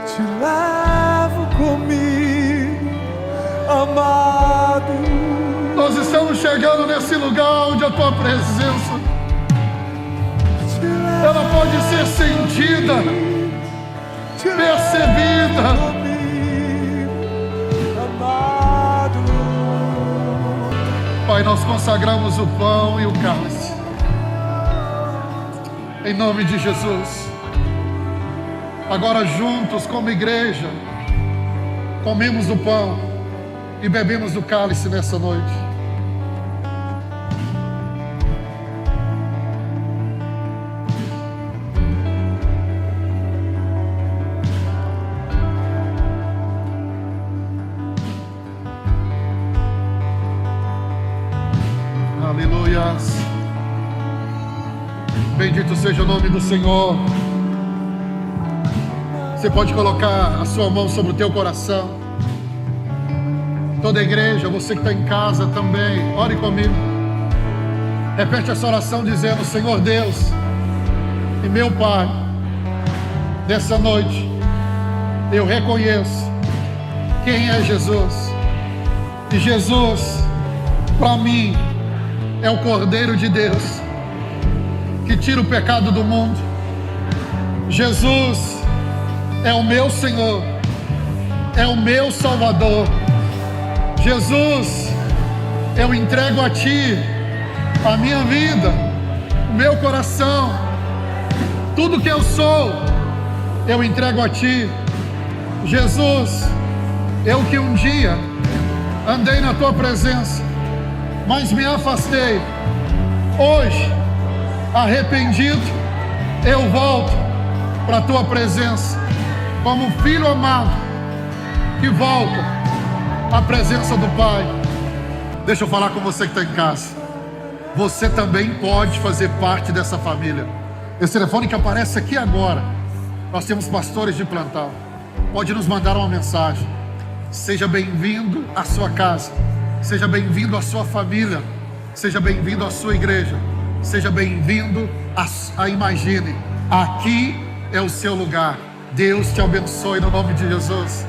Te levo comigo, amado. Nós estamos chegando nesse lugar onde a tua presença, ela pode ser sentida, percebida. Amado. Pai, nós consagramos o pão e o cálice em nome de Jesus. Agora juntos como igreja, comemos do pão e bebemos do cálice nessa noite. Aleluias. Bendito seja o nome do Senhor. Você pode colocar a sua mão sobre o teu coração. Toda a igreja, você que está em casa também, ore comigo. Repete essa oração dizendo: Senhor Deus e meu Pai, nessa noite eu reconheço quem é Jesus. E Jesus, para mim, é o Cordeiro de Deus que tira o pecado do mundo. Jesus é o meu Senhor, é o meu Salvador. Jesus, eu entrego a Ti a minha vida, o meu coração, tudo que eu sou, eu entrego a Ti. Jesus, eu que um dia andei na Tua presença, mas me afastei. Hoje, arrependido, eu volto para a Tua presença, como filho amado que volta à presença do Pai. Deixa eu falar com você que está em casa. Você também pode fazer parte dessa família. Esse telefone que aparece aqui agora, nós temos pastores de plantão. Pode nos mandar uma mensagem. Seja bem-vindo à sua casa. Seja bem-vindo à sua família. Seja bem-vindo à sua igreja. Seja bem-vindo a Imagine. Aqui é o seu lugar. Deus te abençoe no nome de Jesus.